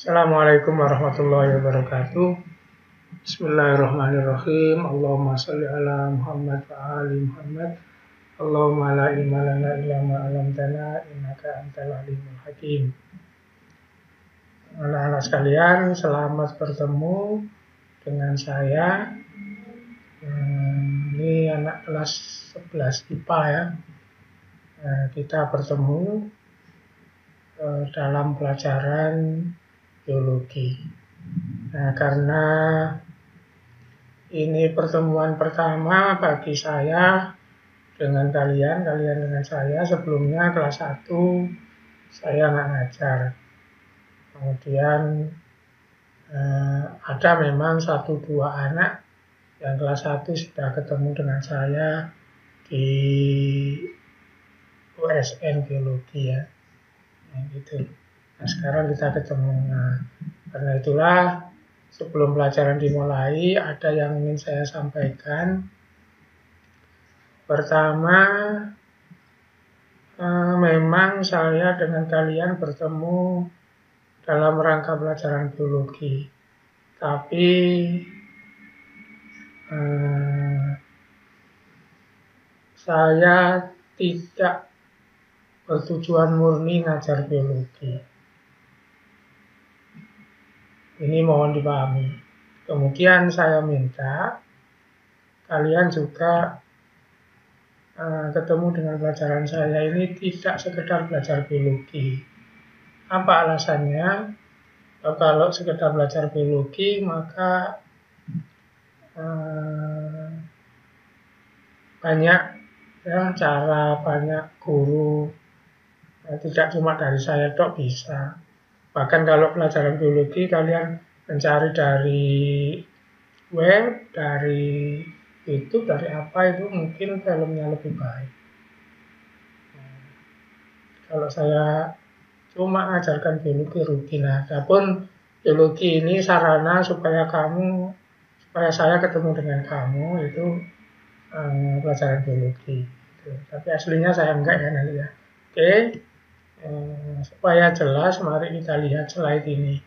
Assalamualaikum warahmatullahi wabarakatuh. Bismillahirrahmanirrahim. Allahumma sholli ala Muhammad wa ali Muhammad. Allahumma la ilma lana illa ma 'allamtana innaka antal alimul hakim. Anak-anak sekalian, selamat bertemu dengan saya. Ini anak kelas 11 IPA ya. Kita bertemu dalam pelajaran biologi. Nah, karena ini pertemuan pertama bagi saya dengan kalian dengan saya. Sebelumnya kelas 1 saya nggak ngajar. Kemudian ada memang 1-2 anak yang kelas 1 sudah ketemu dengan saya di USN biologi ya. Nah, gitu. Nah, sekarang kita ketemu. Nah, karena itulah sebelum pelajaran dimulai ada yang ingin saya sampaikan. Pertama, memang saya dengan kalian bertemu dalam rangka pelajaran biologi, tapi saya tidak bertujuan murni ngajar biologi. Ini mohon dipahami. Kemudian saya minta kalian juga ketemu dengan pelajaran saya ini tidak sekedar belajar biologi. Apa alasannya? Kalau sekedar belajar biologi maka banyak ya cara, banyak guru, tidak cuma dari saya tok bisa. Bahkan kalau pelajaran biologi kalian mencari dari web, dari YouTube, dari apa itu mungkin filmnya lebih baik. Kalau saya cuma ajarkan biologi rugi. Nah, adapun biologi ini sarana supaya saya ketemu dengan kamu itu pelajaran biologi. Gitu. Tapi aslinya saya enggak ya nanti ya. Oke, supaya jelas, mari kita lihat slide ini.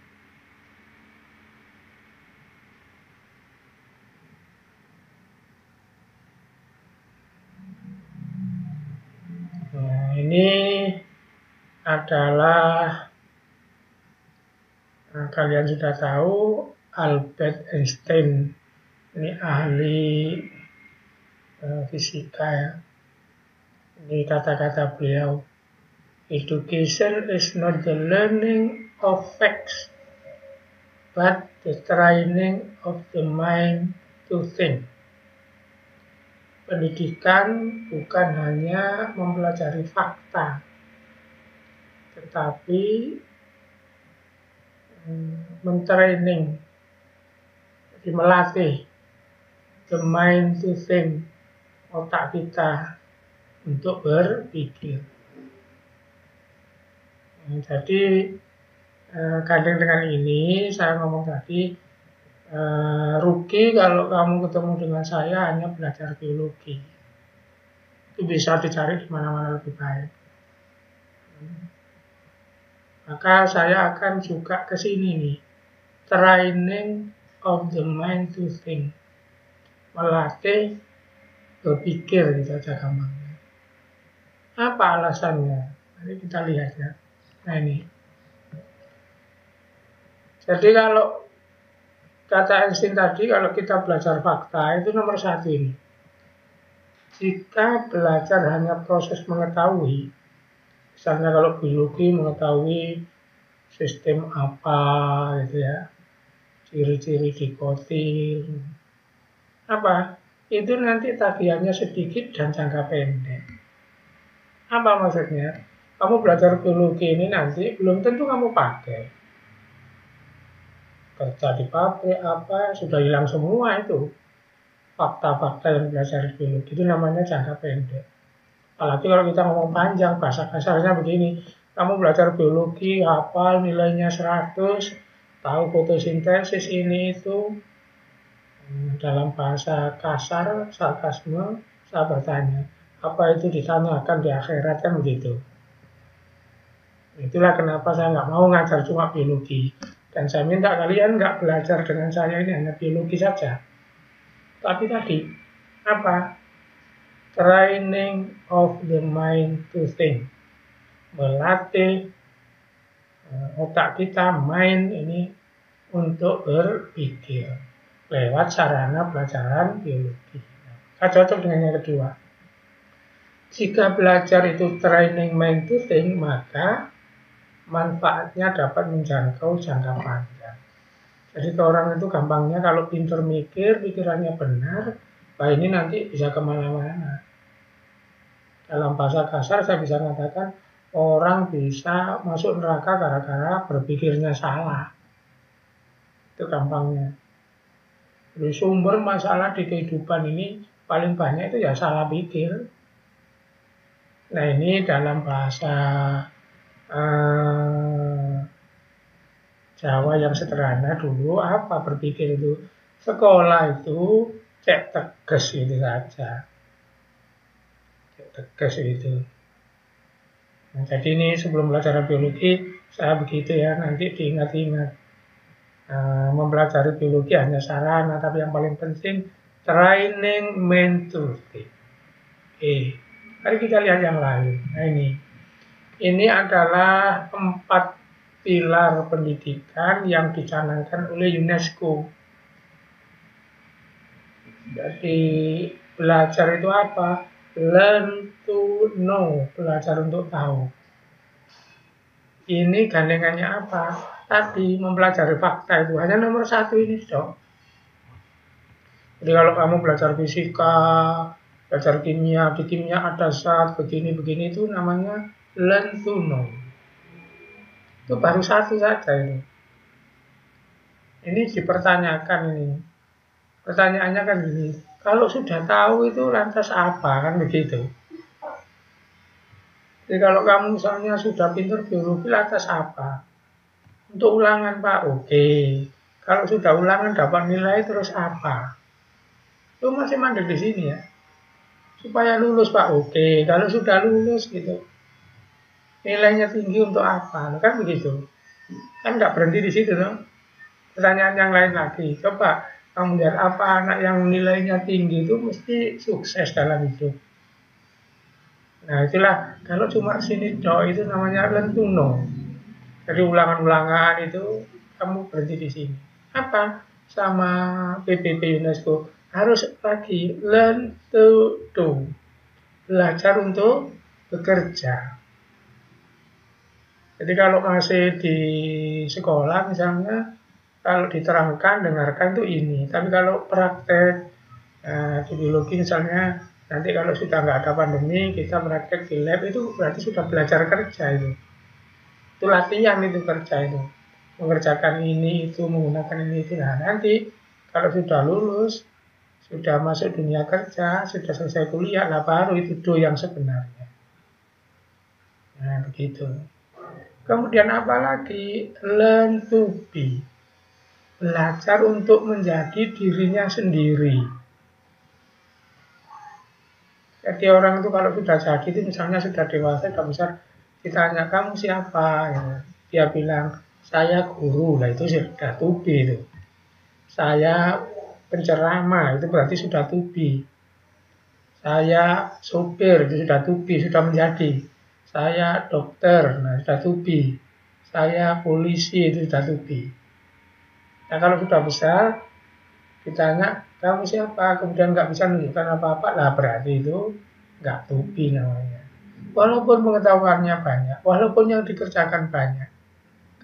Nah, ini adalah kalian sudah tahu Albert Einstein, ini ahli fisika ya. Ini kata-kata beliau, education is not the learning of facts, but the training of the mind to think. Pendidikan bukan hanya mempelajari fakta, tetapi mentraining, jadi melatih the mind to think, otak kita untuk berpikir. Jadi gandeng dengan ini saya ngomong tadi, rugi kalau kamu ketemu dengan saya hanya belajar biologi. Itu bisa dicari di mana-mana lebih baik. Maka saya akan juga ke sini nih, training of the mind to think, melatih berpikir gitu aja gampangnya. Apa alasannya? Mari kita lihat ya. Nah ini. Jadi kalau kata Einstein tadi, kalau kita belajar fakta itu nomor 1 ini. Jika belajar hanya proses mengetahui, misalnya kalau biologi mengetahui sistem apa gitu ya, ciri-ciri dikotil, apa? Itu nanti tagihannya sedikit dan jangka pendek. Apa maksudnya? Kamu belajar biologi ini nanti belum tentu kamu pakai. Kerja di pabrik apa sudah hilang semua itu. Fakta-fakta yang belajar biologi itu namanya jangka pendek. Apalagi kalau kita ngomong panjang, bahasa kasarnya begini. Kamu belajar biologi, hafal nilainya 100, tahu fotosintesis ini itu. Dalam bahasa kasar, sarkasme, saya bertanya, apa itu ditanyakan di akhirat kan begitu. Itulah kenapa saya nggak mau ngajar cuma biologi. Dan saya minta kalian nggak belajar dengan saya ini hanya biologi saja. Tapi tadi, apa? Training of the mind to think. Melatih otak kita, mind ini untuk berpikir lewat sarana pelajaran biologi. Nah, cocok dengan yang kedua. Jika belajar itu training mind to think, maka manfaatnya dapat menjangkau jangka panjang. Jadi ke orang itu gampangnya kalau pintar mikir, pikirannya benar, nah ini nanti bisa kemana-mana. Dalam bahasa kasar saya bisa mengatakan orang bisa masuk neraka gara-gara berpikirnya salah. Itu gampangnya. Jadi sumber masalah di kehidupan ini paling banyak itu ya salah pikir. Nah ini dalam bahasa Jawa yang sederhana dulu apa berpikir itu sekolah itu cek tegas itu saja, cek tegas itu. Nah, jadi ini sebelum belajar biologi saya begitu ya, nanti diingat-ingat. Mempelajari biologi hanya sarana, tapi yang paling penting training mentality. Mari kita lihat yang lain. Nah ini adalah 4 pilar pendidikan yang dicanangkan oleh UNESCO. Jadi belajar itu apa? Learn to know, belajar untuk tahu. Ini gandengannya apa? Tadi mempelajari fakta itu hanya nomor 1 ini, dok. Jadi kalau kamu belajar fisika, belajar kimia, di kimia ada zat begini-begini itu namanya learn to know. Itu baru 1 saja ini. Ini dipertanyakan ini. Pertanyaannya kan gini, kalau sudah tahu itu lantas apa, kan begitu. Jadi kalau kamu misalnya sudah pintar biologi lantas apa? Untuk ulangan Pak, oke. Kalau sudah ulangan dapat nilai terus apa? Itu masih mandek di sini ya. Supaya lulus Pak, oke. Kalau sudah lulus gitu, nilainya tinggi untuk apa? Kan begitu. Kan nggak berhenti di situ dong. Pertanyaan yang lain lagi, coba kamu lihat apa anak yang nilainya tinggi itu mesti sukses dalam hidup. Nah itulah, kalau cuma sini dok itu namanya learn to know. Jadi ulangan-ulangan itu kamu berhenti di sini. Apa? Sama PBB UNESCO harus lagi learn to do. Belajar untuk bekerja. Jadi kalau masih di sekolah misalnya, kalau diterangkan, dengarkan itu ini. Tapi kalau praktek di biologi misalnya, nanti kalau sudah nggak ada pandemi, kita praktek di lab itu berarti sudah belajar kerja itu. Itu latihan itu kerja itu. Mengerjakan ini, itu, menggunakan ini, itu. Nah nanti kalau sudah lulus, sudah masuk dunia kerja, sudah selesai kuliah, lah baru itu do yang sebenarnya. Nah begitu. Kemudian apa lagi? Learn to be. Belajar untuk menjadi dirinya sendiri. Jadi orang itu kalau sudah jadi itu misalnya sudah dewasa, sudah besar, ditanya kamu siapa? Ya. Dia bilang saya guru, lah itu sudah to be itu. Saya penceramah, itu berarti sudah to be. Saya sopir, itu sudah to be, sudah menjadi. Saya dokter, nah sudah to be. Saya polisi, itu sudah to be. Nah kalau sudah besar, ditanya kamu siapa, kemudian nggak bisa menunjukkan apa-apa, lah berarti itu nggak to be namanya. Walaupun pengetahuannya banyak, walaupun yang dikerjakan banyak,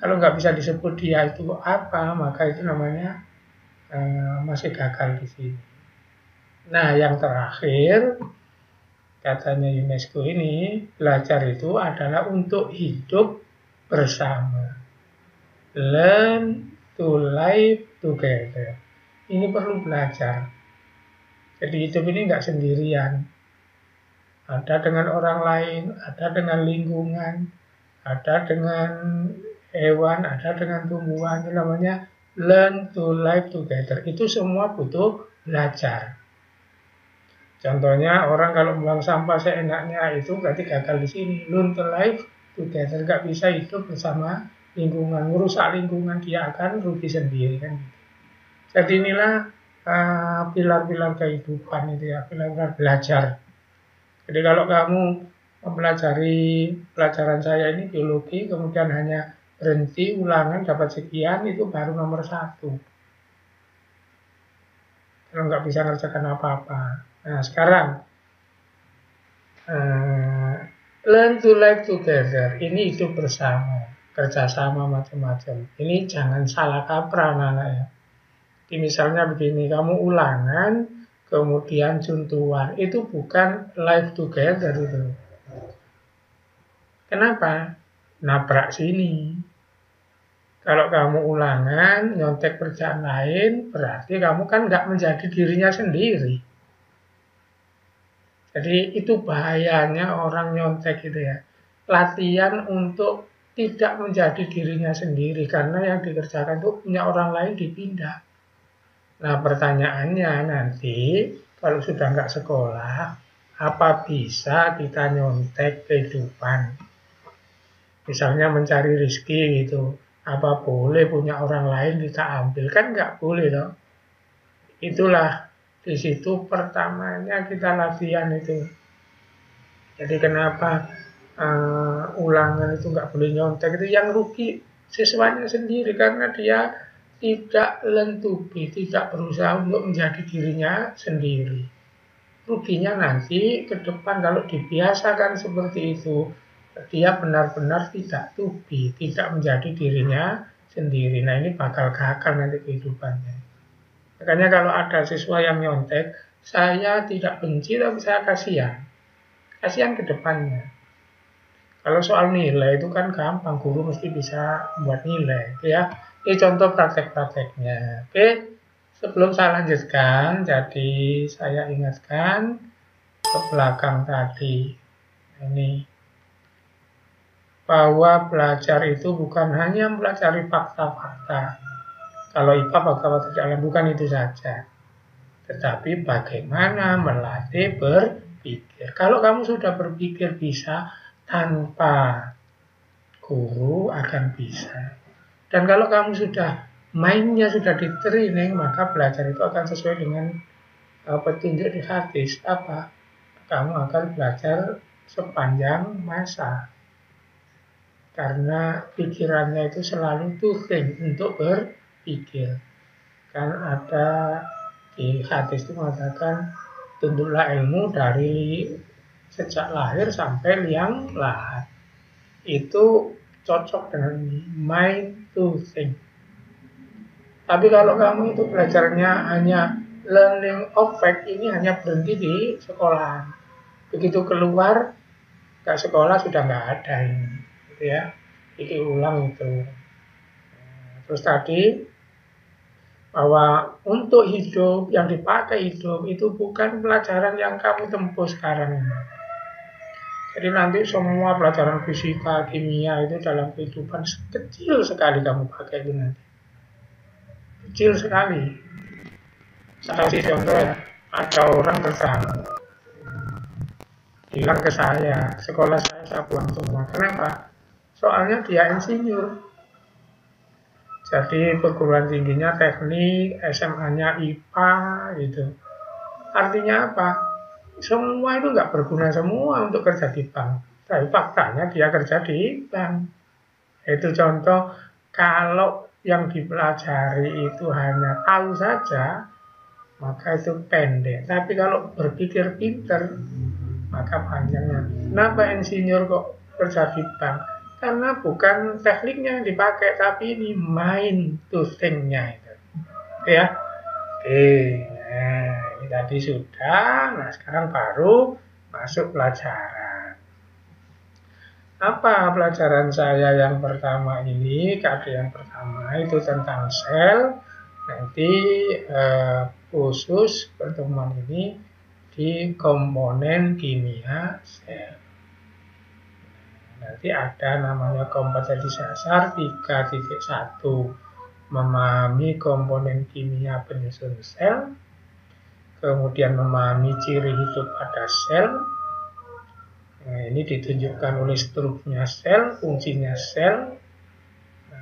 kalau nggak bisa disebut dia itu apa, maka itu namanya masih gagal di sini. Nah yang terakhir, katanya UNESCO ini, belajar itu adalah untuk hidup bersama. Learn to live together. Ini perlu belajar. Jadi hidup ini nggak sendirian. Ada dengan orang lain, ada dengan lingkungan, ada dengan hewan, ada dengan tumbuhan. Itu namanya learn to live together. Itu semua butuh belajar. Contohnya orang kalau buang sampah seenaknya itu berarti gagal di sini. Learn to live together, nggak bisa hidup bersama lingkungan, merusak lingkungan, dia akan rugi sendiri kan. Jadi inilah pilar-pilar kehidupan itu ya, pilar-pilar belajar. Jadi kalau kamu mempelajari pelajaran saya ini biologi, kemudian hanya berhenti ulangan dapat sekian, itu baru nomor 1. Kalau nggak bisa ngerjakan apa-apa. Nah sekarang learn to live together. Ini hidup bersama, kerjasama macam-macam. Ini jangan salah kaprah anak-anak ya. Jadi misalnya begini, kamu ulangan, kemudian juntuan, itu bukan live together itu. Kenapa? Nabrak sini. Kalau kamu ulangan, nyontek kerjaan lain, berarti kamu kan nggak menjadi dirinya sendiri. Jadi itu bahayanya orang nyontek gitu ya. Latihan untuk tidak menjadi dirinya sendiri, karena yang dikerjakan itu punya orang lain dipindah. Nah pertanyaannya nanti, kalau sudah nggak sekolah, apa bisa kita nyontek kehidupan? Misalnya mencari rezeki gitu. Apa boleh punya orang lain kita ambil? Kan nggak boleh dong. Itulah di situ pertamanya kita latihan itu. Jadi kenapa ulangan itu nggak boleh nyontek? Itu yang rugi siswanya sendiri karena dia tidak learn to be, tidak berusaha untuk menjadi dirinya sendiri. Ruginya nanti ke depan kalau dibiasakan seperti itu, dia benar-benar tidak to be, tidak menjadi dirinya sendiri. Nah ini bakal gagal nanti kehidupannya. Makanya kalau ada siswa yang nyontek, saya tidak benci tapi saya kasihan. Kasihan ke depannya. Kalau soal nilai itu kan gampang, guru mesti bisa buat nilai, ya. Ini contoh praktek-prakteknya. Oke, sebelum saya lanjutkan, jadi saya ingatkan ke belakang tadi. Ini bahwa belajar itu bukan hanya mempelajari fakta-fakta. Kalau IPA fakta-fakta jalan bukan itu saja. Tetapi bagaimana melatih berpikir. Kalau kamu sudah berpikir bisa, tanpa guru akan bisa. Dan kalau kamu sudah mainnya sudah di training, maka belajar itu akan sesuai dengan petunjuk di hadis. Apa? Kamu akan belajar sepanjang masa. Karena pikirannya itu selalu to think, untuk berpikir. Kan ada di hadis itu mengatakan, tuntutlah ilmu dari sejak lahir sampai liang lahat. Itu cocok dengan mind to think. Tapi kalau kamu itu belajarnya hanya learning of fact, ini hanya berhenti di sekolah. Begitu keluar, nggak sekolah sudah nggak ada ini, gitu ya. Iki ulang itu. Terus tadi bahwa untuk hidup yang dipakai hidup itu bukan pelajaran yang kamu tempuh sekarang ini. Jadi nanti semua pelajaran fisika, kimia itu dalam kehidupan kecil sekali kamu pakai itu nanti. Kecil sekali. Saya kasih contoh ya, ada orang kesana bilang ke saya, sekolah saya buang semua. Kenapa? Soalnya dia insinyur. Jadi perguruan tingginya teknik, SMA-nya IPA gitu. Artinya apa? Semua itu nggak berguna semua untuk kerja di bank. Tapi faktanya dia kerja di bank. Itu contoh, kalau yang dipelajari itu hanya tahu saja, maka itu pendek. Tapi kalau berpikir pinter, maka panjangnya. Kenapa insinyur kok kerja di bank? Karena bukan tekniknya yang dipakai, tapi ini mind to think-nya itu. Oke ya? Oke, nah ini tadi sudah. Nah sekarang baru masuk pelajaran. Apa pelajaran saya yang pertama ini? KD yang pertama itu tentang sel. Nanti khusus pertemuan ini di komponen kimia sel. Nanti ada namanya kompetensi dasar 3.1, memahami komponen kimia penyusun sel, kemudian memahami ciri hidup pada sel. Nah, ini ditunjukkan oleh strukturnya sel, fungsinya sel. Nah,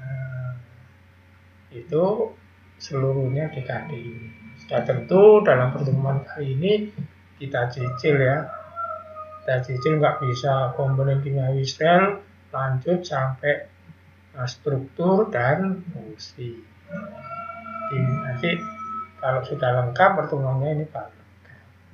itu seluruhnya di KD. Sudah tentu dalam pertemuan kali ini kita cicil ya. Kita cicil nggak bisa komponen kimiawi sel, lanjut sampai struktur dan fungsi. Jadi nanti kalau sudah lengkap pertemuannya ini Pak.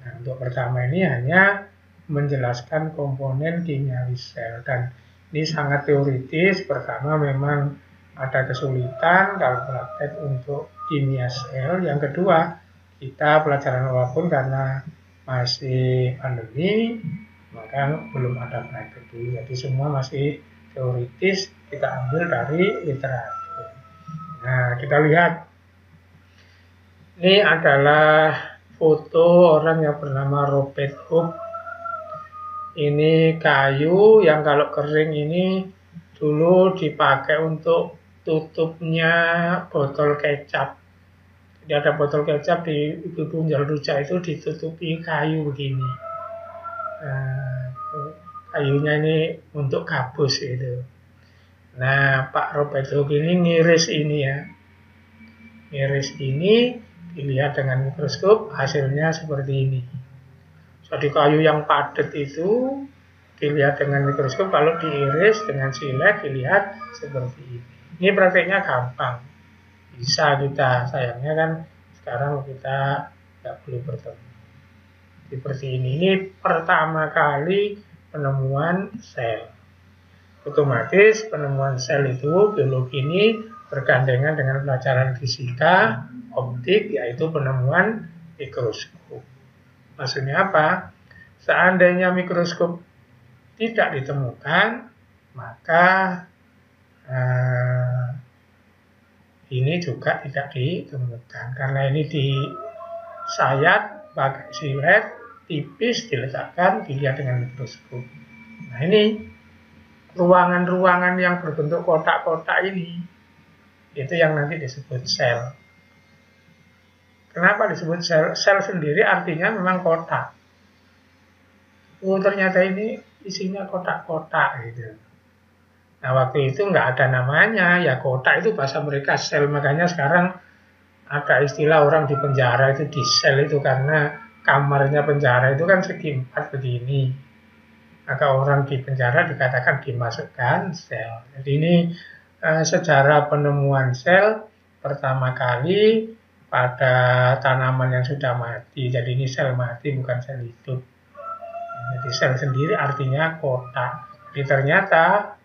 Nah, untuk pertama ini hanya menjelaskan komponen kimiawi sel, dan ini sangat teoritis. Pertama memang ada kesulitan kalau praktek untuk kimia sel. Yang kedua, kita pelajaran apapun karena masih pandemi, maka belum ada praktek dulu. Jadi semua masih teoritis, kita ambil dari literatur. Nah, kita lihat. Ini adalah foto orang yang bernama Robert Hooke. Ini kayu yang kalau kering ini dulu dipakai untuk tutupnya botol kecap. Jadi ada botol kecap di ibu Jalruca itu ditutupi kayu begini. Nah, kayunya ini untuk gabus gitu. Nah, Pak Robert Hooke ini ngiris ini ya. Ngiris ini dilihat dengan mikroskop, hasilnya seperti ini. Jadi kayu yang padat itu dilihat dengan mikroskop, kalau diiris dengan silet dilihat seperti ini. Ini prakteknya gampang, bisa kita, sayangnya kan sekarang kita nggak perlu bertemu. Seperti ini. Ini pertama kali penemuan sel. Otomatis penemuan sel itu, biologi ini bergandengan dengan pelajaran fisika, optik, yaitu penemuan mikroskop. Maksudnya apa? Seandainya mikroskop tidak ditemukan, maka ini juga tidak ditemukan. Karena ini disayat pakai silet, tipis, diletakkan, dilihat dengan mikroskop. Nah, ini ruangan-ruangan yang berbentuk kotak-kotak ini, itu yang nanti disebut sel. Kenapa disebut sel? Sel sendiri artinya memang kotak. Oh, ternyata ini isinya kotak-kotak gitu. Nah, waktu itu nggak ada namanya, ya kotak itu bahasa mereka sel. Makanya sekarang ada istilah orang di penjara itu di sel itu, karena kamarnya penjara itu kan segi 4 begini. Maka orang di penjara dikatakan dimasukkan sel. Jadi ini sejarah penemuan sel pertama kali pada tanaman yang sudah mati. Jadi ini sel mati, bukan sel hidup. Jadi sel sendiri artinya kotak. Jadi ternyata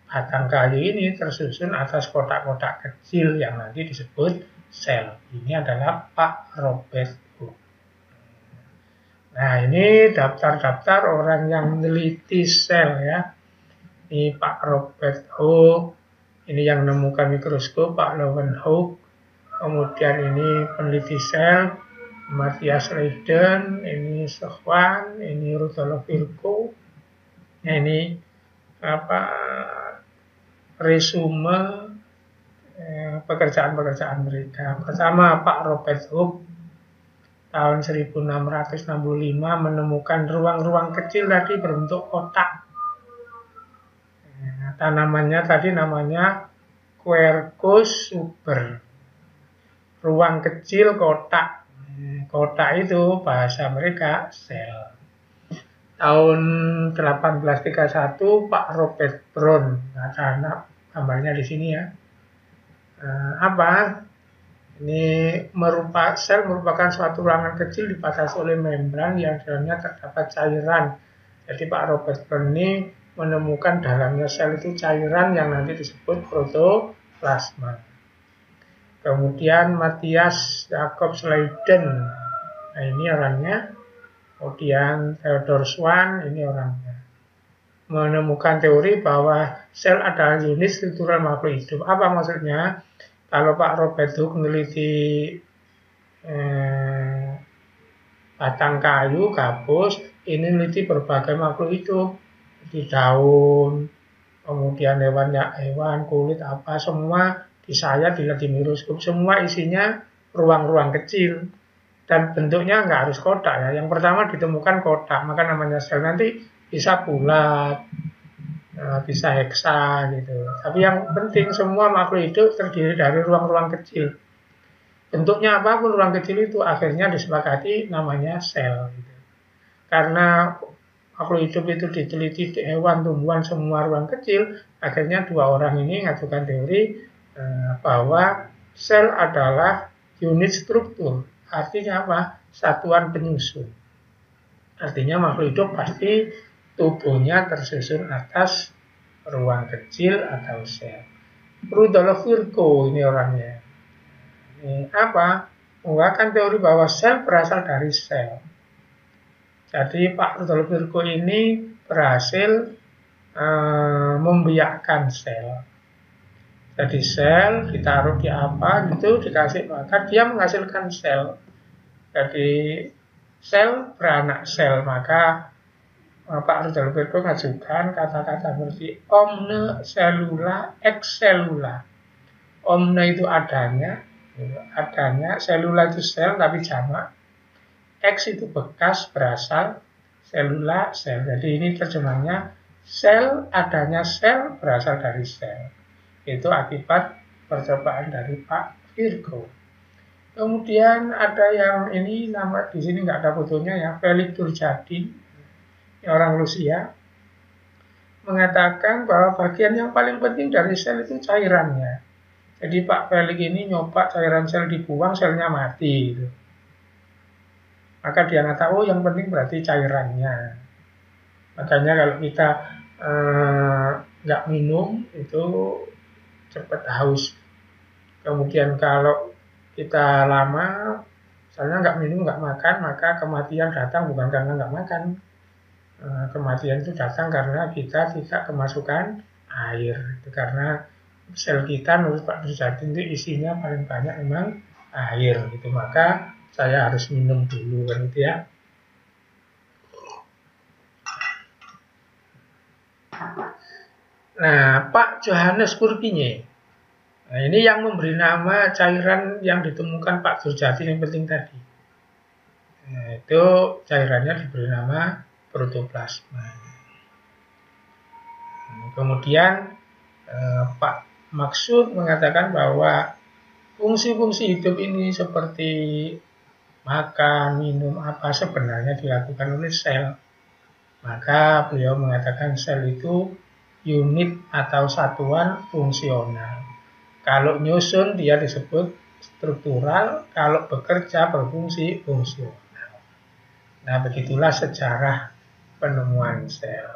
batang kayu ini tersusun atas kotak-kotak kecil yang nanti disebut sel. Ini adalah Pak Robert Hooke. Nah, ini daftar-daftar orang yang meneliti sel ya. Ini Pak Robert Hooke. Ini yang menemukan mikroskop, Pak Leeuwenhoek. Kemudian ini peneliti sel, Matthias Leiden, ini Schwann, ini Rudolf Virchow. Nah, ini resume pekerjaan-pekerjaan mereka. Pertama, Pak Robert Hooke tahun 1665 menemukan ruang-ruang kecil tadi berbentuk kotak. Nah, tanamannya tadi namanya Quercus suber. Ruang kecil kotak. Kotak itu bahasa mereka sel. Tahun 1831 Pak Robert Brown, nah, gambarnya di sini ya. Ini sel merupakan suatu ruangan kecil dibatasi oleh membran yang dalamnya terdapat cairan. Jadi Pak Robert Brown ini menemukan dalamnya sel itu cairan yang nanti disebut protoplasma. Kemudian Matthias Jacob Leiden, nah ini orangnya. Kemudian Theodor Schwann, ini orangnya. Menemukan teori bahwa sel adalah unit struktural makhluk hidup. Apa maksudnya? Kalau Pak Robert Hooke meneliti batang kayu, gabus, ini meneliti berbagai makhluk hidup. Di daun, kemudian hewan, kulit, apa, semua disayat, dilihat di mikroskop, semua isinya ruang-ruang kecil. Dan bentuknya nggak harus kotak ya. Yang pertama ditemukan kotak, maka namanya sel. Nanti bisa bulat, bisa heksa gitu. Tapi yang penting semua makhluk hidup terdiri dari ruang-ruang kecil. bentuknya apapun ruang kecil itu akhirnya disepakati namanya sel. Gitu. Karena makhluk hidup itu diteliti di hewan, tumbuhan, semua ruang kecil, akhirnya dua orang ini mengajukan teori bahwa sel adalah unit struktur. Artinya apa? Satuan penyusun. Artinya makhluk hidup pasti tubuhnya tersusun atas ruang kecil atau sel. Rudolf Virchow ini orangnya. Ini apa? Mengeluarkan teori bahwa sel berasal dari sel. Jadi Pak Rudolf Virchow ini berhasil membiakkan sel. Jadi sel ditaruh di apa gitu, dikasih makan, dia menghasilkan sel. Jadi sel beranak sel, maka Pak Rudolf Virchow mengajukan kata-kata seperti omne cellula ex cellula. Omne itu adanya, selula itu sel tapi jamak. Ex itu bekas, berasal, selula sel. Jadi ini terjemahnya sel, adanya sel berasal dari sel. Itu akibat percobaan dari Pak Virchow. Kemudian ada yang ini nama di sini nggak ada fotonya ya, Felix Turgidin, orang Rusia, mengatakan bahwa bagian yang paling penting dari sel itu cairannya. Jadi Pak Felix ini nyoba cairan sel dibuang, selnya mati. Gitu. Maka dia nggak tahu yang penting berarti cairannya. Makanya kalau kita nggak minum itu cepat haus. Kemudian kalau kita lama, misalnya nggak minum, nggak makan, maka kematian datang bukan karena nggak makan. Kematian itu datang karena kita tidak kemasukan air. Itu karena sel kita menurut Pak Turgidin itu isinya paling banyak memang air. Gitu. Maka saya harus minum dulu kan gitu ya. Nah, Pak Johannes Purkinje. Nah, ini yang memberi nama cairan yang ditemukan Pak Turgidin yang penting tadi. Nah, itu cairannya diberi nama protoplasma. Kemudian Pak Maksud mengatakan bahwa fungsi-fungsi hidup ini seperti makan, minum, apa sebenarnya dilakukan oleh sel. Maka beliau mengatakan sel itu unit atau satuan fungsional. Kalau nyusun dia disebut struktural, kalau bekerja berfungsi fungsional. Nah, begitulah sejarah penemuan sel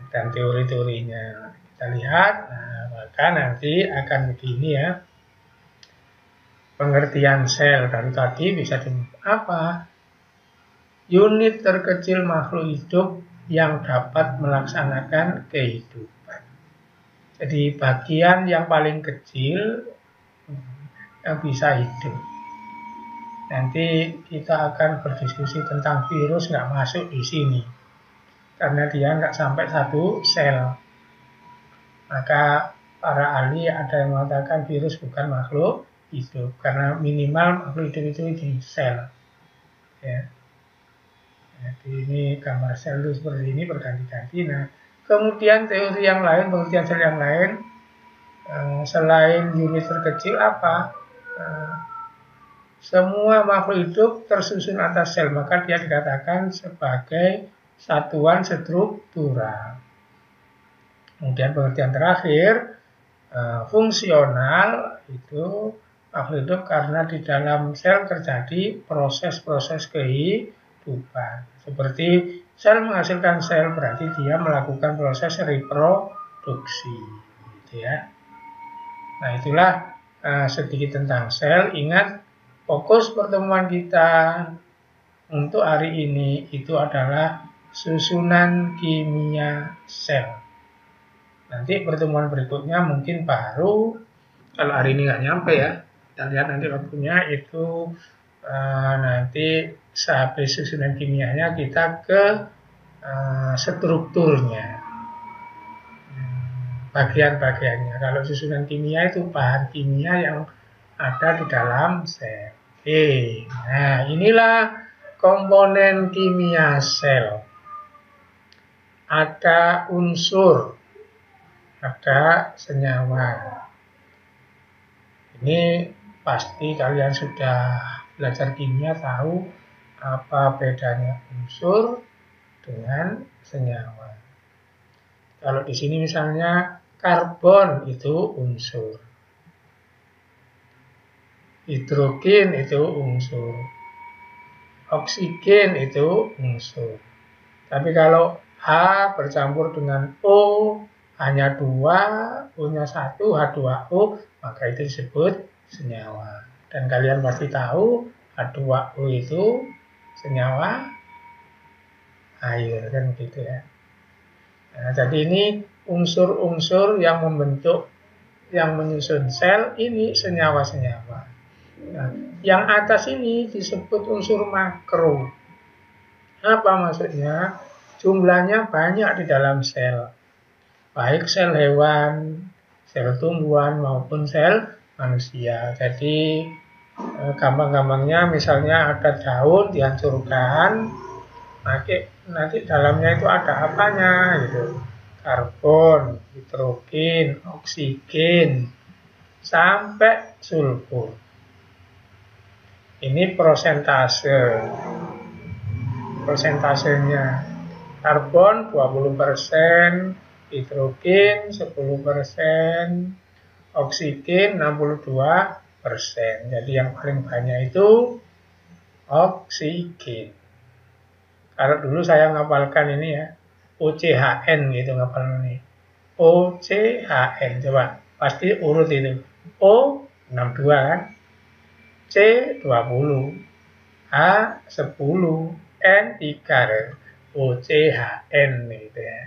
dan teori-teorinya. Kita lihat, nah, maka nanti akan begini ya. Pengertian sel dari tadi bisa apa? Unit terkecil makhluk hidup yang dapat melaksanakan kehidupan. Jadi bagian yang paling kecil yang bisa hidup. Nanti kita akan berdiskusi tentang virus, nggak masuk di sini. Karena dia nggak sampai satu sel. Maka para ahli ada yang mengatakan virus bukan makhluk hidup. Karena minimal makhluk hidup itu di sel. Ya. Jadi ini gambar sel itu seperti ini berganti-ganti. Nah, kemudian teori yang lain, pengertian sel yang lain, selain unit terkecil apa? Semua makhluk hidup tersusun atas sel, maka dia dikatakan sebagai satuan struktural. Kemudian pengertian terakhir, fungsional itu makhluk hidup karena di dalam sel terjadi proses-proses kehidupan. Seperti sel menghasilkan sel, berarti dia melakukan proses reproduksi. Gitu ya. Nah, itulah sedikit tentang sel. Ingat, fokus pertemuan kita untuk hari ini itu adalah susunan kimia sel. Nanti pertemuan berikutnya mungkin baru, kalau hari ini nggak nyampe ya, kita lihat nanti waktunya itu nanti sehabis susunan kimianya kita ke strukturnya, bagian-bagiannya. Kalau susunan kimia itu bahan kimia yang ada di dalam sel. Oke, nah inilah komponen kimia sel. Ada unsur, ada senyawa. Ini pasti kalian sudah belajar kimia, tahu apa bedanya unsur dengan senyawa. Kalau di sini misalnya karbon itu unsur, hidrogen itu unsur, oksigen itu unsur. Tapi kalau H bercampur dengan O, hanya 2, O-nya 1, H2O, maka itu disebut senyawa. Dan kalian pasti tahu H2O itu senyawa air, kan gitu ya. Nah, jadi ini unsur-unsur yang membentuk, yang menyusun sel, ini senyawa-senyawa. Nah, yang atas ini disebut unsur makro. Apa maksudnya? Jumlahnya banyak di dalam sel. Baik sel hewan, sel tumbuhan maupun sel manusia. Jadi gampang-gampangnya misalnya ada daun dihancurkan, nanti dalamnya itu ada apanya gitu. Karbon, hidrogen, oksigen, sampai sulfur. Ini prosentasenya. Karbon 20%, hidrogen 10%, oksigen 62%. Jadi yang paling banyak itu oksigen. Kalau dulu saya ngapalkan ini ya, OCHN gitu ngapalkan ini. OCHN, coba pasti urut itu. O 62 kan, C 20, H 10, N 3, OCHN gitu ya.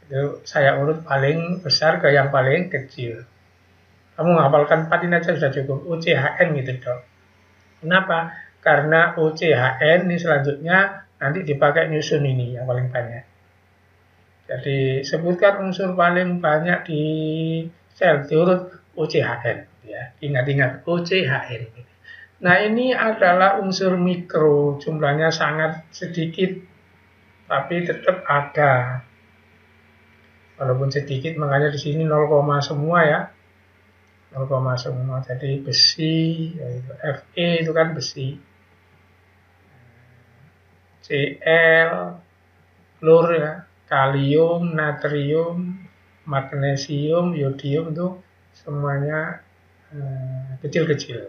Itu saya urut paling besar ke yang paling kecil. Kamu ngapalkan 4 ini aja sudah cukup, OCHN gitu dong. Kenapa? Karena OCHN ini selanjutnya nanti dipakai nyusun ini yang paling banyak. Jadi sebutkan unsur paling banyak di sel, diurut OCHN ya. Ingat-ingat OCHN. Nah, ini adalah unsur mikro, jumlahnya sangat sedikit tapi tetap ada. Walaupun sedikit, makanya di sini 0, semua ya. 0, semua. Jadi besi, yaitu Fe itu kan besi. Cl, klor ya, kalium, natrium, magnesium, yodium itu semuanya kecil-kecil.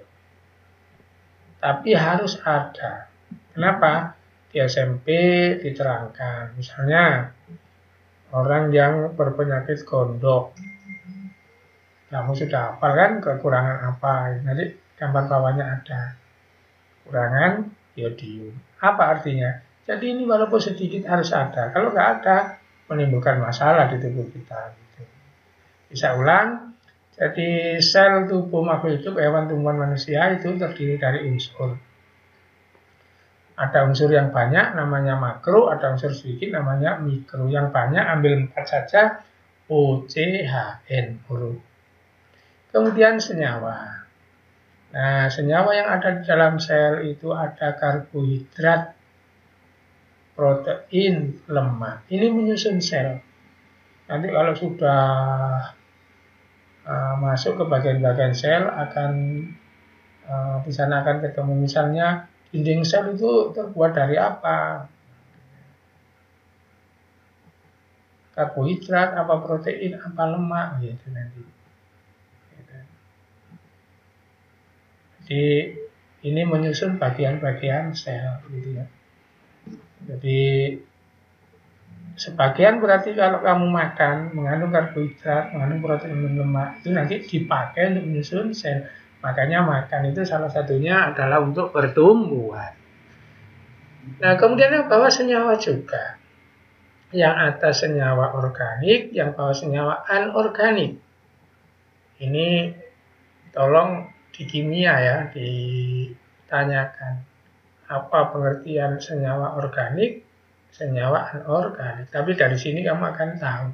Tapi harus ada. Kenapa? Di SMP diterangkan. Misalnya orang yang berpenyakit gondok. Kamu sudah hafal kan kekurangan apa? Nanti gambar bawahnya ada. Kurangan yodium. Apa artinya? Jadi ini walaupun sedikit harus ada. Kalau nggak ada, menimbulkan masalah di tubuh kita. Gitu. Bisa ulang. Jadi sel tubuh makhluk hidup, hewan, tumbuhan, manusia itu terdiri dari unsur. Ada unsur yang banyak namanya makro, ada unsur sedikit namanya mikro. Yang banyak ambil 4 saja, OCHN huruf. Kemudian senyawa. Nah, senyawa yang ada di dalam sel itu ada karbohidrat, protein, lemak. Ini menyusun sel. Nanti kalau sudah masuk ke bagian-bagian sel akan di sana akan ketemu misalnya dinding sel itu terbuat dari apa? Karbohidrat, apa protein, apa lemak gitu nanti. Jadi ini menyusun bagian-bagian sel gitu ya. Jadi sebagian berarti kalau kamu makan mengandung karbohidrat, mengandung protein dan lemak itu nanti dipakai untuk menyusun sel. Makanya makan itu salah satunya adalah untuk pertumbuhan. Nah, kemudian yang bawah senyawa juga. Yang atas senyawa organik, yang bawah senyawa anorganik. Ini tolong di kimia ya, ditanyakan apa pengertian senyawa organik, senyawa anorganik. Tapi dari sini kamu akan tahu.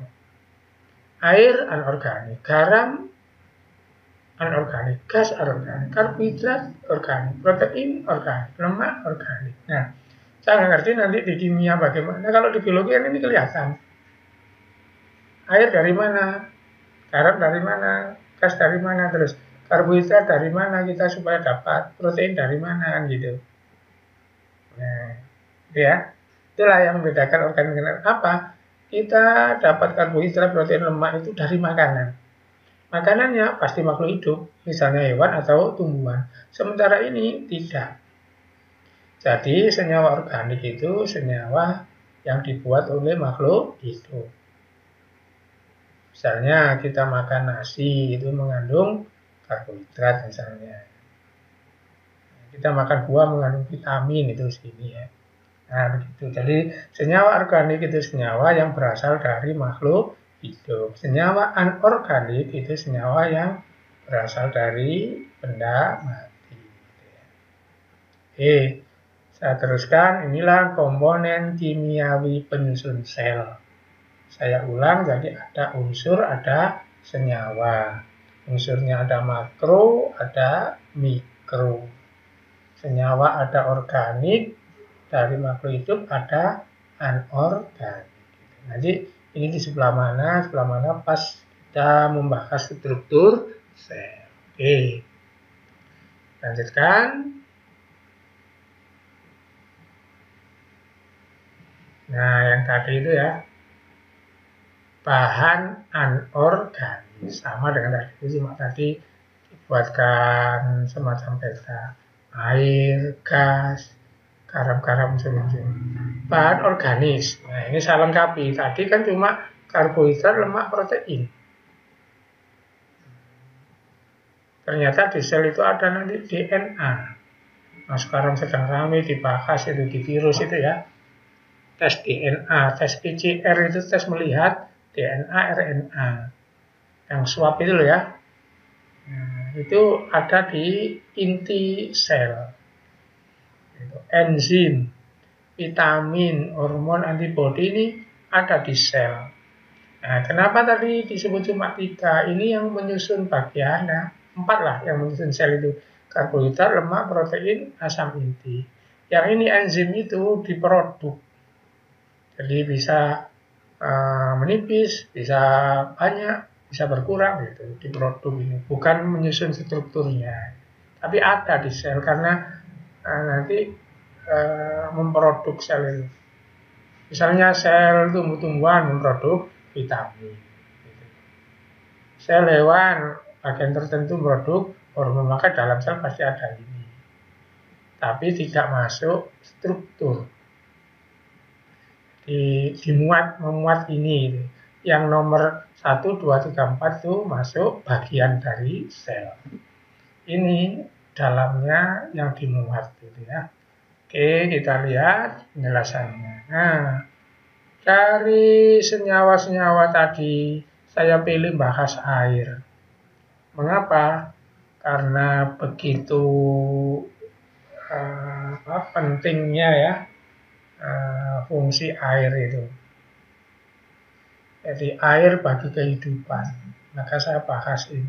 Air anorganik, garam anorganik, gas anorganik, karbohidrat organik, protein organik, lemak organik. Nah, saya nggak ngerti nanti di kimia bagaimana. Kalau di biologi kan ini kelihatan. Air dari mana? Garam dari mana? Gas dari mana? Terus karbohidrat dari mana kita supaya dapat protein dari mana kan gitu. Nah, gitu ya. Itulah yang membedakan organ-organ apa? Kita dapat karbohidrat, protein, lemak itu dari makanan. Makanannya pasti makhluk hidup, misalnya hewan atau tumbuhan. Sementara ini tidak. Jadi senyawa organik itu senyawa yang dibuat oleh makhluk hidup. Misalnya kita makan nasi itu mengandung karbohidrat misalnya. Kita makan buah mengandung vitamin itu sini ya. Nah begitu. Jadi senyawa organik itu senyawa yang berasal dari makhluk hidup. Senyawa anorganik itu senyawa yang berasal dari benda mati. Oke, saya teruskan. Inilah komponen kimiawi penyusun sel. Saya ulang, jadi ada unsur, ada senyawa. Unsurnya ada makro, ada mikro. Senyawa ada organik, dari makhluk hidup ada anorganik. Nanti ini di sebelah mana pas kita membahas struktur sel. Oke, lanjutkan. Nah, yang tadi itu ya, bahan anorganik sama dengan tadi, cuma tadi dibuatkan semacam peta, air, gas, garam-garam semuanya. Bahan organis. Nah, ini saya lengkapi. Tadi kan cuma karbohidrat, lemak, protein. Ternyata di sel itu ada nanti DNA. Nah, sekarang sedang ramai dibahas itu di virus itu ya. Tes DNA, tes PCR itu tes melihat DNA, RNA. Yang swab itu loh ya. Nah, itu ada di inti sel. Enzim, vitamin, hormon, antibodi ini ada di sel. Nah, kenapa tadi disebut cuma 3? Ini yang menyusun bagian, nah, 4 lah yang menyusun sel itu. Karbohidrat, lemak, protein, asam inti. Yang ini enzim itu diproduk. Jadi bisa menipis, bisa banyak, bisa berkurang gitu di produk ini. Bukan menyusun strukturnya. Tapi ada di sel karena nanti memproduk sel itu. Misalnya sel tumbuh-tumbuhan memproduk vitamin. Gitu. Sel hewan bagian tertentu memproduksi hormon, maka dalam sel pasti ada ini. Tapi tidak masuk struktur. Memuat ini. Yang nomor 1, 2, 3, 4 itu masuk bagian dari sel. Ini dalamnya yang dimuat gitu ya. Oke, kita lihat penjelasannya. Nah, dari senyawa-senyawa tadi saya pilih bahas air. Mengapa? Karena begitu pentingnya ya fungsi air itu. Jadi air bagi kehidupan. Maka saya bahas ini.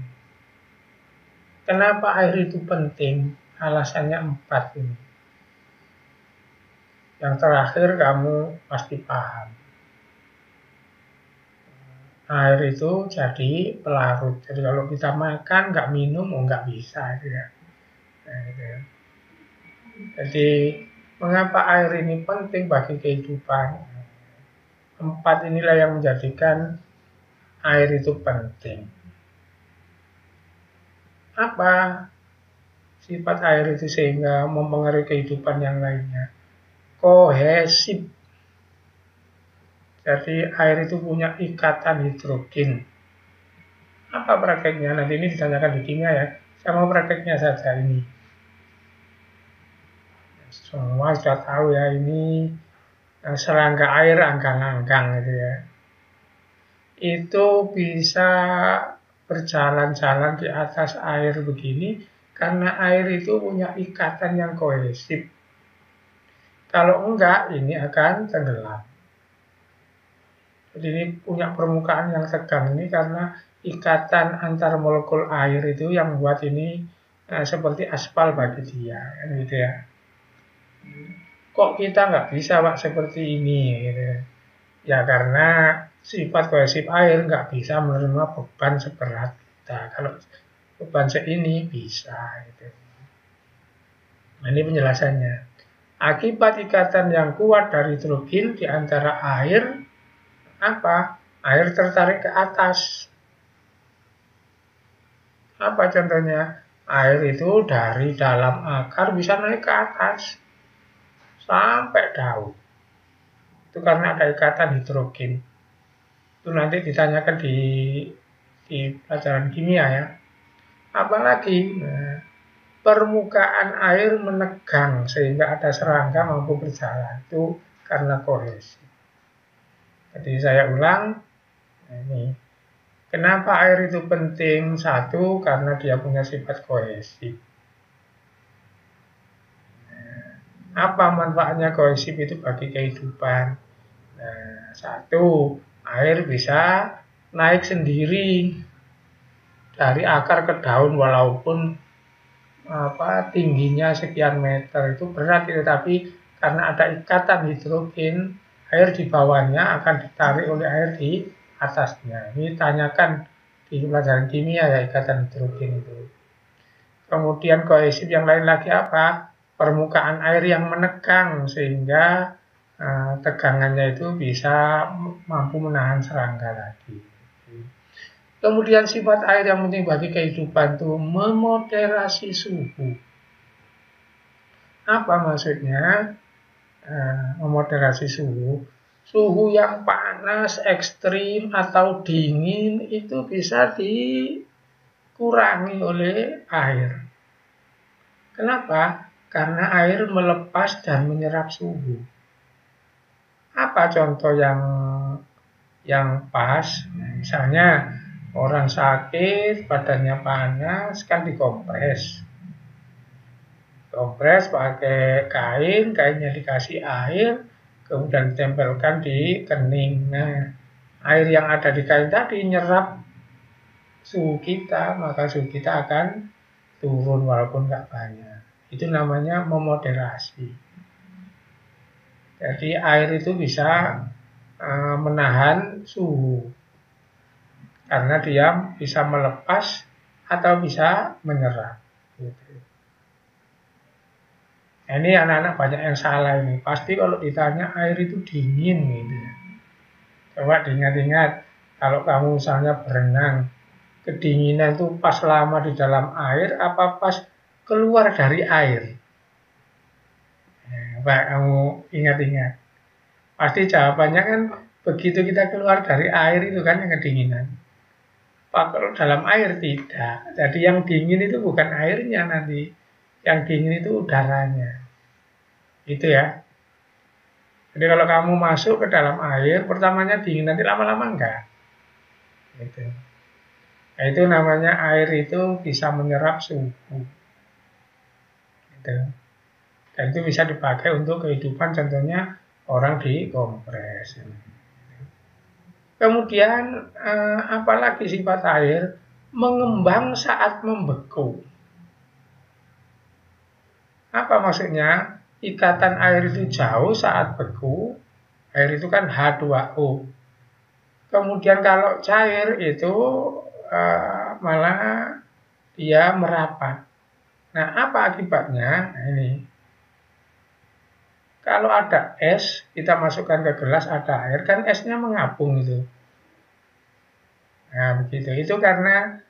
Kenapa air itu penting? Alasannya 4 ini. Yang terakhir kamu pasti paham. Air itu jadi pelarut. Jadi kalau kita makan nggak minum, nggak bisa gitu ya. Nah, gitu ya. Jadi mengapa air ini penting bagi kehidupan? 4 inilah yang menjadikan air itu penting. Apa sifat air itu sehingga mempengaruhi kehidupan yang lainnya? Kohesif. Jadi air itu punya ikatan hidrogen. Apa prakteknya? Nanti ini ditanyakan di kimia ya. Saya mau prakteknya saja ini. Semua sudah tahu ya, ini serangga air angkang-angkang gitu ya. Itu bisa berjalan-jalan di atas air begini karena air itu punya ikatan yang kohesif. Kalau enggak, ini akan tenggelam. Jadi ini punya permukaan yang tegang ini karena ikatan antar molekul air itu yang membuat ini seperti aspal bagi dia, kan gitu ya. Kok kita nggak bisa Pak seperti ini gitu. Ya karena sifat kohesif air nggak bisa menerima beban seberat kita. Kalau beban ini bisa. Gitu. Nah, ini penjelasannya. Akibat ikatan yang kuat dari hidrogen di antara air, apa? Air tertarik ke atas. Apa contohnya? Air itu dari dalam akar bisa naik ke atas sampai daun. Itu karena ada ikatan hidrogen. Itu nanti ditanyakan di pelajaran kimia ya. Apalagi permukaan air menegang sehingga ada serangga mampu berjalan. Itu karena kohesi. Jadi saya ulang, ini kenapa air itu penting? Satu, karena dia punya sifat kohesif. Apa manfaatnya kohesif itu bagi kehidupan? Nah, satu, air bisa naik sendiri dari akar ke daun walaupun tingginya sekian meter itu berat itu, tapi karena ada ikatan hidrogen, air di bawahnya akan ditarik oleh air di atasnya. Ini tanyakan di pelajaran kimia ya, ikatan hidrogen itu. Kemudian kohesif yang lain lagi apa? Permukaan air yang menegang sehingga tegangannya itu bisa mampu menahan serangga tadi. Kemudian sifat air yang penting bagi kehidupan itu memoderasi suhu. Apa maksudnya? Memoderasi suhu. Suhu yang panas, ekstrim, atau dingin itu bisa dikurangi oleh air. Kenapa? Karena air melepas dan menyerap suhu. Apa contoh yang pas? Misalnya orang sakit, badannya panas, kan dikompres. Kompres pakai kain, kainnya dikasih air, kemudian ditempelkan di kening. Nah, air yang ada di kain tadi nyerap suhu kita, maka suhu kita akan turun walaupun nggak banyak. Itu namanya memoderasi. Jadi air itu bisa menahan suhu karena dia bisa melepas atau bisa menyerap. Gitu. Nah, ini anak-anak banyak yang salah ini. Pasti kalau ditanya air itu dingin gitu ya. Coba diingat-ingat, kalau kamu misalnya berenang, kedinginan itu pas lama di dalam air apa pas keluar dari air? Coba kamu ingat-ingat. Pasti jawabannya kan begitu kita keluar dari air itu kan yang kedinginan. Kalau dalam air tidak. Jadi yang dingin itu bukan airnya nanti. Yang dingin itu udaranya. Itu ya. Jadi kalau kamu masuk ke dalam air, pertamanya dingin, nanti lama-lama enggak. Gitu. Nah, itu namanya air itu bisa menyerap suhu. Gitu. Dan itu bisa dipakai untuk kehidupan, contohnya orang dikompres. Kemudian apalagi sifat air mengembang saat membeku. Apa maksudnya? Ikatan air itu jauh saat beku. Air itu kan H2O. Kemudian kalau cair itu malah dia merapat. Nah, apa akibatnya? Nah, ini. Kalau ada es, kita masukkan ke gelas ada air, kan esnya mengapung itu. Nah, begitu. Itu karena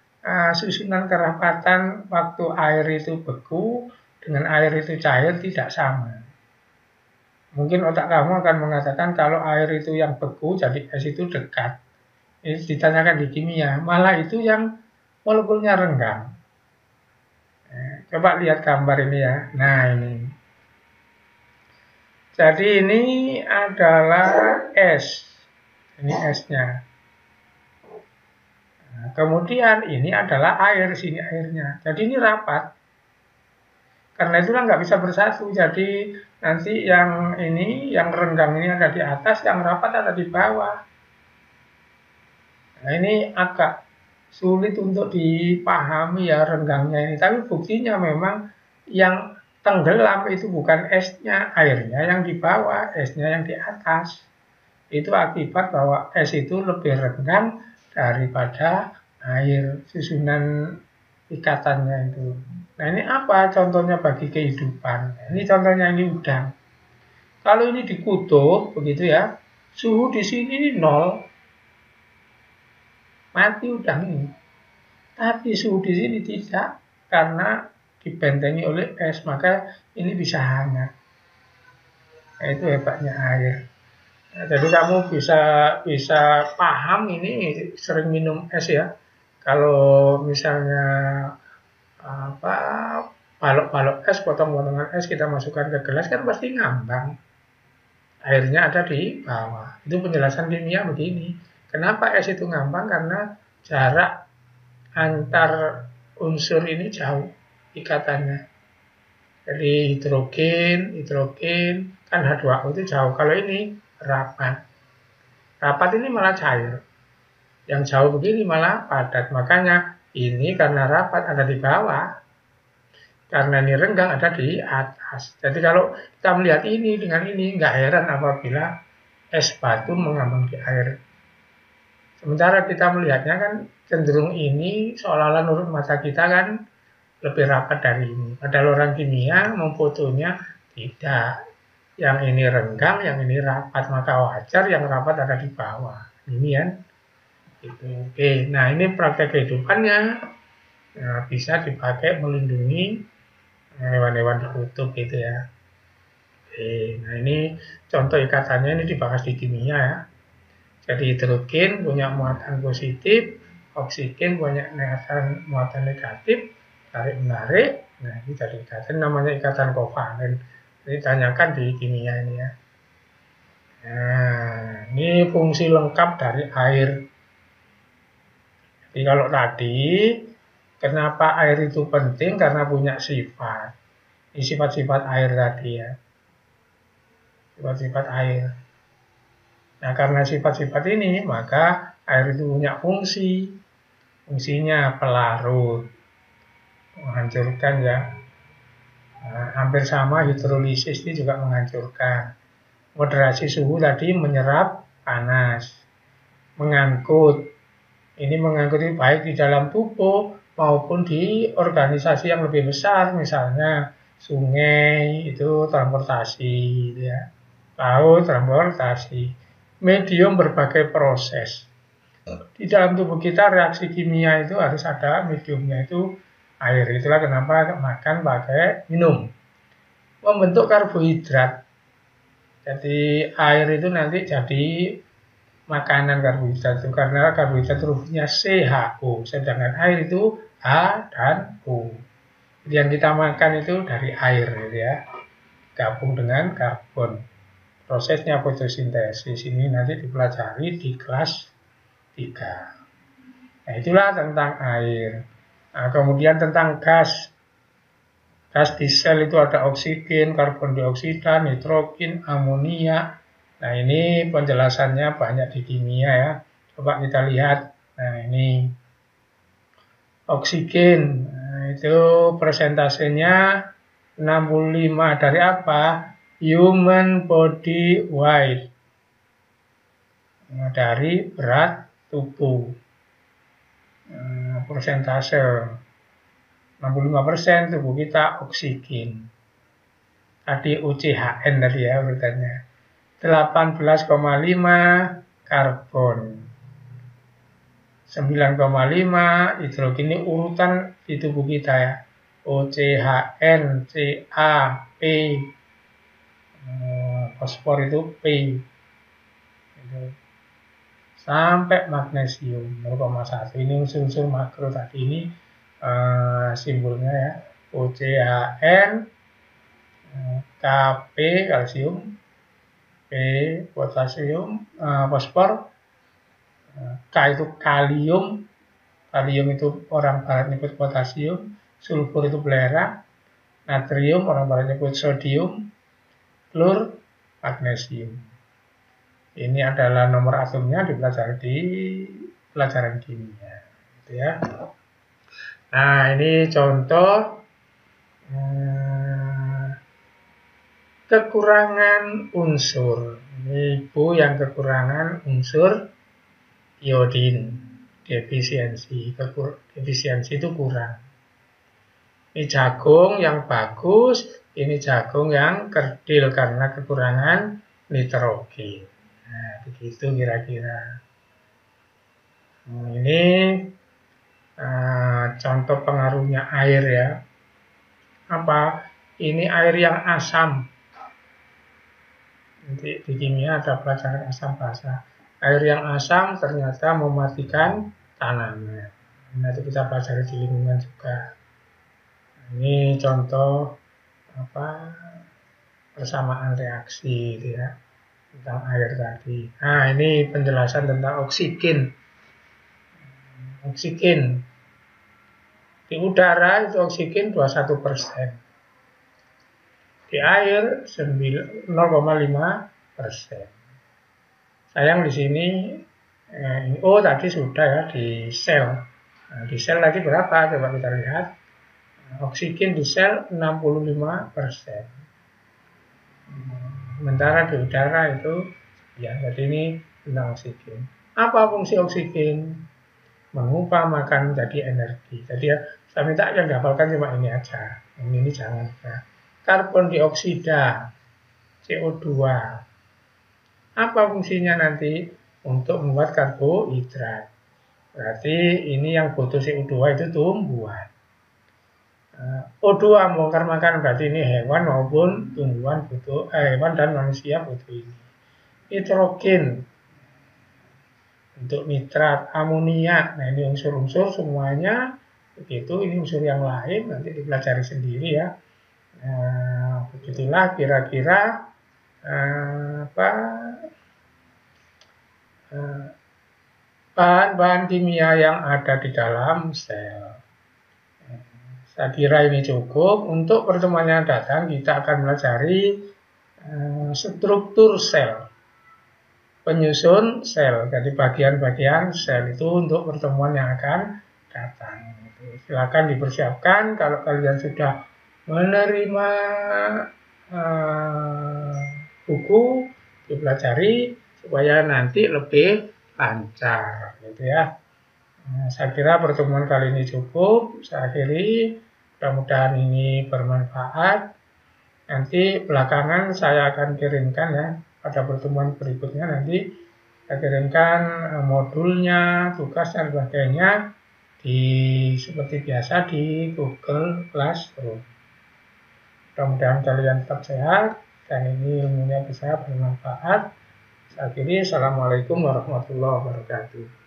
susunan kerapatan waktu air itu beku dengan air itu cair tidak sama. Mungkin otak kamu akan mengatakan kalau air itu yang beku jadi es itu dekat. Ini ditanyakan di kimia, malah itu yang molekulnya renggang. Coba lihat gambar ini ya. Nah, ini. Jadi ini adalah es. Ini esnya. Nah, kemudian ini adalah air, sini airnya. Jadi ini rapat. Karena itulah nggak bisa bersatu. Jadi nanti yang ini, yang renggang ini ada di atas, yang rapat ada di bawah. Nah, ini agak sulit untuk dipahami ya renggangnya ini. Tapi buktinya memang yang tenggelam itu bukan esnya, airnya yang di bawah, esnya yang di atas. Itu akibat bahwa es itu lebih renggang daripada air. Susunan ikatannya itu. Nah ini apa contohnya bagi kehidupan? Ini contohnya ini udang. Kalau ini dikutuk begitu ya, suhu di sini 0, mati udang ini. Tapi suhu di sini tidak, karena dibentengi oleh es, maka ini bisa hangat. Nah, itu hebatnya air. Nah, jadi kamu bisa paham ini sering minum es ya. Kalau misalnya apa balok-balok es, potong-potongan es kita masukkan ke gelas kan pasti ngambang. Airnya ada di bawah. Itu penjelasan kimia begini. Kenapa es itu ngambang? Karena jarak antar unsur ini jauh ikatannya. Jadi hidrogen kan H2O itu jauh. Kalau ini rapat. Rapat ini malah cair. Yang jauh begini malah padat. Makanya ini karena rapat ada di bawah. Karena ini renggang ada di atas. Jadi kalau kita melihat ini dengan ini, nggak heran apabila es batu mengambang di air. Sementara kita melihatnya kan cenderung ini seolah-olah menurut mata kita kan lebih rapat dari ini. Padahal orang kimia memfotonya tidak. Yang ini renggang, yang ini rapat. Maka wajar yang rapat ada di bawah. Ini kan. Gitu. Oke, nah ini praktek kehidupannya. Nah, bisa dipakai melindungi hewan-hewan di kutub gitu ya. Oke, nah ini contoh ikatannya ini dibahas di kimia ya. Jadi hidrogen punya muatan positif, oksigen punya muatan negatif, tarik menarik. Nah ini jadi ikatan namanya ikatan kovalen. Ini tanyakan di kimia ini ya. Nah ini fungsi lengkap dari air. Jadi kalau tadi kenapa air itu penting? Karena punya sifat. Ini sifat-sifat air tadi ya. Sifat-sifat air. Nah, karena sifat-sifat ini, maka air itu punya fungsi. Fungsinya pelarut, menghancurkan ya. Nah, hampir sama hidrolisis ini juga menghancurkan. Moderasi suhu tadi menyerap panas. Mengangkut. Ini mengangkut ini baik di dalam tubuh maupun di organisasi yang lebih besar, misalnya sungai itu transportasi gitu ya. Laut transportasi. Medium berbagai proses. Di dalam tubuh kita reaksi kimia itu harus ada mediumnya itu air. Itulah kenapa makan pakai minum. Membentuk karbohidrat. Jadi air itu nanti jadi makanan karbohidrat itu karena karbohidrat hurufnya CHO. Sedangkan air itu H dan O. Jadi yang kita makan itu dari air gitu ya. Gabung dengan karbon. Prosesnya fotosintesis ini nanti dipelajari di kelas 3. Nah, itulah tentang air. Nah, kemudian tentang gas. Gas di sel itu ada oksigen, karbon dioksida, nitrogen, amonia. Nah, ini penjelasannya banyak di kimia ya. Coba kita lihat. Nah, ini oksigen. Nah, itu persentasenya 65 dari apa? Human body weight. Nah, dari berat tubuh. Persentase 65% tubuh kita oksigen. Tadi UCHN tadi ya urutannya. 18,5 karbon. 9,5 hidrogen ini urutan di tubuh kita ya. OCHN, Ca, P. Fosfor itu P. Sampai magnesium 0,1. Ini unsur-unsur makro tadi ini simbolnya ya. OCHN, Kp kalsium, P potasium, fosfor, K itu kalium. Kalium itu orang barat nyebut potasium, sulfur itu belerang, natrium orang barat nyebut sodium, klor magnesium. Ini adalah nomor atomnya dipelajari di pelajaran kimia, gitu ya. Nah, ini contoh kekurangan unsur. Ini Ibu yang kekurangan unsur iodin, defisiensi. Defisiensi itu kurang. Ini jagung yang bagus, ini jagung yang kerdil karena kekurangan nitrogen. Nah, begitu kira-kira. Ini contoh pengaruhnya air ya. Apa? Ini air yang asam. Nanti di kimia ada pelajaran asam basa. Air yang asam ternyata mematikan tanaman. Nanti kita pelajari di lingkungan juga. Ini contoh apa persamaan reaksi gitu ya tentang air tadi. Nah, ini penjelasan tentang oksigen. Oksigen di udara itu oksigen 21%. Di air 0,5%. Sayang di sini tadi sudah ya di sel. Nah, di sel tadi berapa? Coba kita lihat. Oksigen di sel 65%. Sementara di udara itu ya, jadi ini tentang oksigen. Apa fungsi oksigen? Mengubah makan menjadi energi. Jadi ya, saya minta yang dihafalkan cuma ini aja. Ini jangan ya. Karbon dioksida, CO2. Apa fungsinya nanti? Untuk membuat karbohidrat. Berarti ini yang butuh CO2 itu tumbuhan. O2 membongkar makan, berarti ini hewan maupun tumbuhan butuh, hewan dan manusia butuh ini. Nitrogen untuk nitrat, amonia. Nah, ini unsur-unsur semuanya begitu. Ini unsur yang lain nanti dipelajari sendiri ya. Begitulah kira-kira bahan-bahan kimia yang ada di dalam sel. Saya kira ini cukup. Untuk pertemuan yang datang kita akan melajari struktur sel, penyusun sel. Jadi bagian-bagian sel itu untuk pertemuan yang akan datang. Silakan dipersiapkan kalau kalian sudah menerima buku, dipelajari supaya nanti lebih lancar, gitu ya. Saya kira pertemuan kali ini cukup. Saya akhiri. Mudah-mudahan ini bermanfaat. Nanti belakangan saya akan kirimkan ya pada pertemuan berikutnya nanti saya kirimkan modulnya, tugas dan sebagainya seperti biasa di Google Classroom. Mudah-mudahan kalian tetap sehat dan ini ilmunya bisa bermanfaat. Saya akhiri. Assalamualaikum warahmatullahi wabarakatuh.